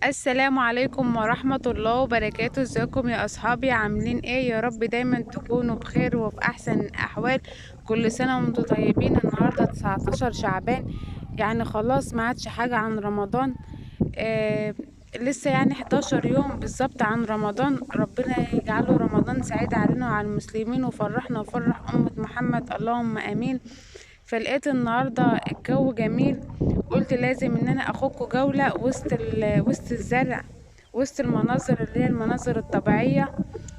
السلام عليكم ورحمة الله وبركاته. ازيكم يا اصحابي؟ عاملين ايه؟ يا رب دايما تكونوا بخير وفي احسن الاحوال. كل سنة وانتم طيبين. النهاردة 19 شعبان، يعني خلاص ما عادش حاجة عن رمضان. لسه يعني 11 يوم بالظبط عن رمضان. ربنا يجعله رمضان سعيد علينا وعلى المسلمين، وفرحنا وفرح أمة محمد، اللهم امين. فلقيت النهارده الجو جميل، قلت لازم ان انا اخدكوا جولة وسط الزرع، وسط المناظر اللي هي المناظر الطبيعية.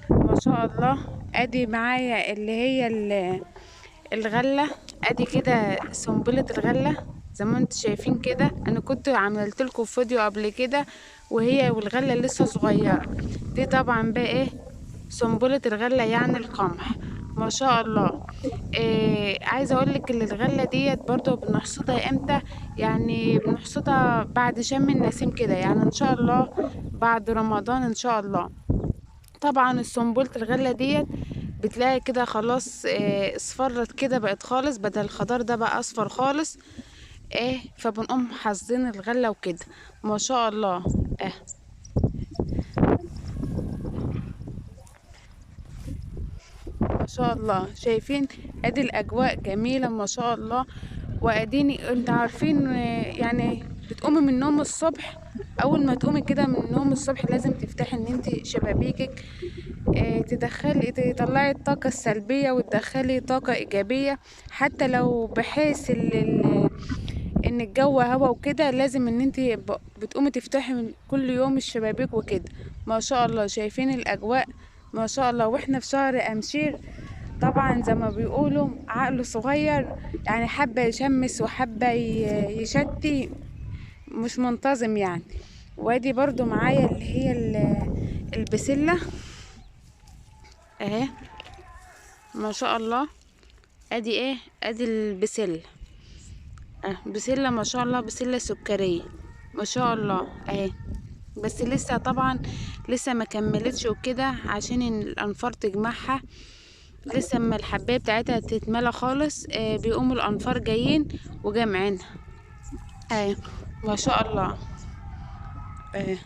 ما شاء الله. ادي معايا اللي هي الغلة. ادي كده سنبلة الغلة زي ما انتم شايفين كده. انا كنت عملت لكم فيديو قبل كده وهي والغلة لسه صغيرة. دي طبعا بقى ايه؟ سنبلة الغلة يعني القمح. ما شاء الله. عايزة اقولك ان الغلة ديت برضو بنحصدها امتى؟ يعني بنحصدها بعد شم النسيم كده، يعني ان شاء الله بعد رمضان ان شاء الله. طبعا السنبلة الغلة ديت بتلاقي كده خلاص اصفرت كده، بقت خالص بدل الخضار ده بقى اصفر خالص. فبنقوم حاصدين الغلة وكده. ما شاء الله. اه ما شاء الله. شايفين؟ ادي الاجواء جميلة ما شاء الله. واديني انت عارفين يعني بتقومي من النوم الصبح، اول ما تقومي كده من النوم الصبح لازم تفتحي ان انت شبابيكك، تطلعي الطاقة السلبية وتدخلي طاقة ايجابية. حتى لو بحيث ان الجو هوا وكده، لازم ان انت بتقومي تفتحي من كل يوم الشبابيك وكده. ما شاء الله. شايفين الاجواء؟ ما شاء الله. واحنا في شهر امشير، طبعا زي ما بيقولوا عقله صغير، يعني حبة يشمس وحبة يشتي، مش منتظم يعني. وادي برضو معايا اللي هي البسلة اهي. ما شاء الله. ادي ايه؟ ادي البسلة. بسلة ما شاء الله، بسلة سكرية ما شاء الله اهي. بس لسه طبعا لسه ما كملتش وكده عشان الانفار تجمعها. لسه اما الحبايه بتاعتها تتملى خالص بيقوموا الانفار جايين وجامعينها اهي. ما شاء الله اهي.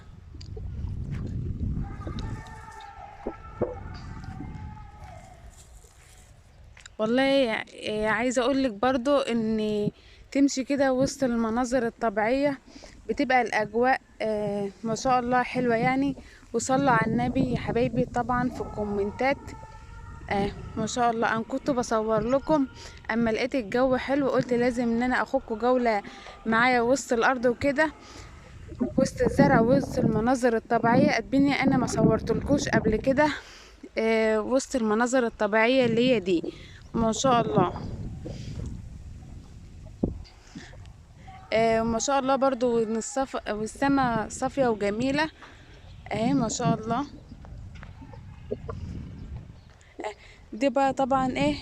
والله عايزه اقولك برضو ان تمشي كده وسط المناظر الطبيعيه بتبقى الاجواء ما شاء الله حلوه يعني. وصلوا على النبي يا حبايبي طبعا في الكومنتات. ما شاء الله. انا كنت بصور لكم، اما لقيت الجو حلو قلت لازم ان انا اخدكم جوله معايا وسط الارض وكده، وسط الزرع وسط المناظر الطبيعيه. اديني انا ما صورتلكوش قبل كده وسط المناظر الطبيعيه اللي هي دي. ما شاء الله. وما شاء الله برضو ان والسما صافيه وجميله اهي. ما شاء الله. دي بقى طبعا ايه؟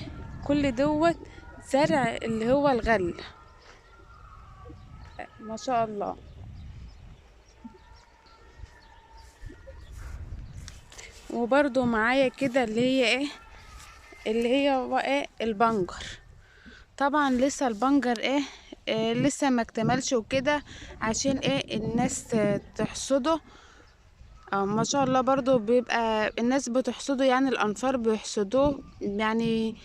كل دوت زرع اللي هو الغل. ما شاء الله. وبرضو معايا كده اللي هي ايه؟ اللي هي بقى ايه؟ البنجر. طبعا لسه البنجر ايه؟ لسه ما اكتملش وكده عشان ايه؟ الناس تحصده. ما شاء الله. برضو بيبقى الناس بتحصده، يعني الانفار بيحصدوه يعني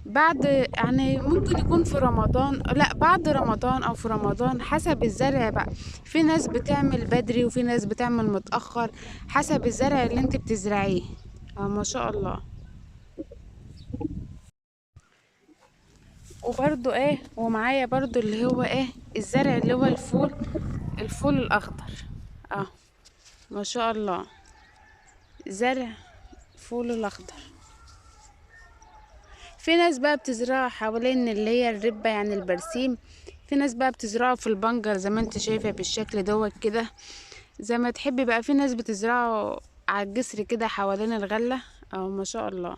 بعد، يعني ممكن يكون في رمضان، لا بعد رمضان او في رمضان حسب الزرع بقى. في ناس بتعمل بدري وفي ناس بتعمل متأخر، حسب الزرع اللي انت بتزرعيه. ما شاء الله. وبرضو ايه؟ ومعايا برضو اللي هو ايه؟ الزرع اللي هو الفول، الفول الاخضر. اه ما شاء الله. زرع فول الاخضر. في ناس بقى بتزرعها حوالين اللي هي الربة يعني البرسيم. في ناس بقى بتزرعه في البنجر زي ما انت شايفة بالشكل دوت كده، زي ما تحبي بقى. في ناس بتزرعه على الجسر كده حوالين الغلة. اه ما شاء الله.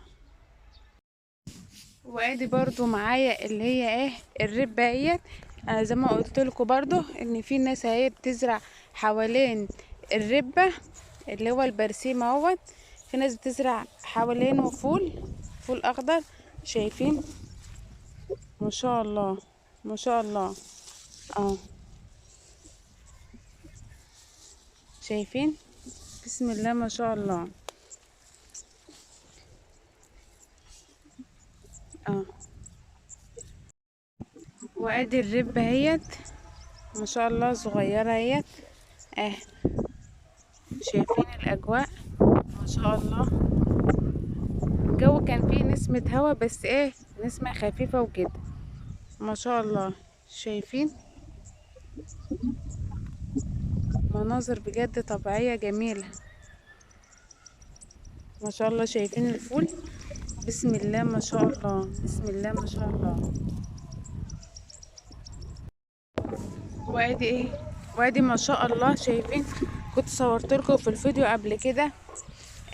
وادي برضو معايا اللي هي ايه؟ الربة اهيت. زي ما قلت لكم برضو ان في ناس اهي بتزرع حوالين الربة اللي هو البرسيم اهوت. في ناس بتزرع حوالينه فول، فول اخضر. شايفين؟ ما شاء الله. ما شاء الله. اه شايفين؟ بسم الله ما شاء الله. اه، وادي الربة اهيت ما شاء الله صغيرة اهيت. اه، شايفين الاجواء ما شاء الله. الجو كان فيه نسمة هوا بس ايه، نسمة خفيفة وكده ما شاء الله. شايفين مناظر بجد طبيعية جميلة ما شاء الله. شايفين الفول؟ بسم الله ما شاء الله، بسم الله ما شاء الله. وادي ايه، وادي ما شاء الله. شايفين؟ كنت صورت لكم في الفيديو قبل كده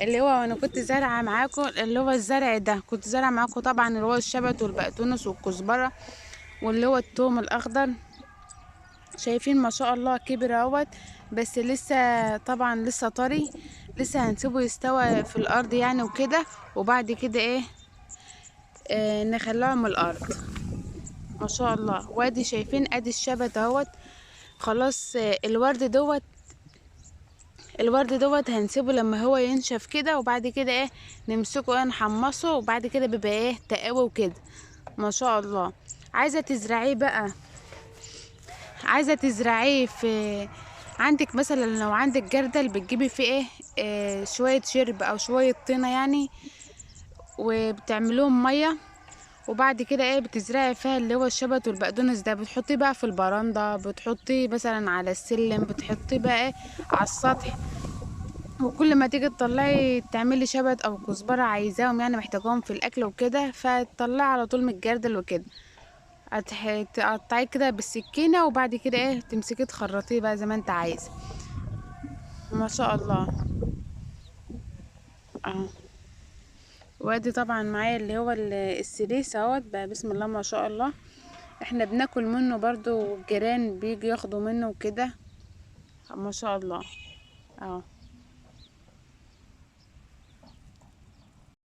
اللي هو انا كنت زارعه معاكم، اللي هو الزرع ده كنت زارعه معاكم طبعا، اللي هو الشبت والبقدونس والكزبره واللي هو الثوم الاخضر. شايفين ما شاء الله كبر اهوت، بس لسه طبعا لسه طري، لسه هنسيبه يستوى في الارض يعني وكده، وبعد كده ايه نخلعه من الارض ما شاء الله. وادي شايفين ادي الشبت اهوت خلاص. الورد دوت هنسيبه لما هو ينشف كده، وبعد كده ايه نمسكه ايه نحمصه، وبعد كده بيبقى ايه تقاوي وكده ما شاء الله. عايزه تزرعيه بقى، عايزه تزرعيه في عندك مثلا، لو عندك جردل بتجيبي فيه ايه شويه شرب او شويه طينه يعني، وبتعملوهم ميه، وبعد كده ايه بتزرعي فيها اللي هو الشبت والبقدونس ده، بتحطيه بقى في البرندة، بتحطيه مثلا على السلم، بتحطيه بقى ايه على السطح. وكل ما تيجي تطلعي تعملي شبت او كزبره عايزاهم يعني محتاجاهم في الاكل وكده، فتطلعي على طول من الجردل وكده. تقطعيه كده بالسكينه، وبعد كده ايه تمسكيه تخرطيه بقى زي ما انت عايزه ما شاء الله. اهو. وادي طبعا معايا اللي هو السيريس اهوت بقى بسم الله ما شاء الله. احنا بناكل منه برضو، والجيران بيجي ياخدوا منه وكده ما شاء الله. اهو.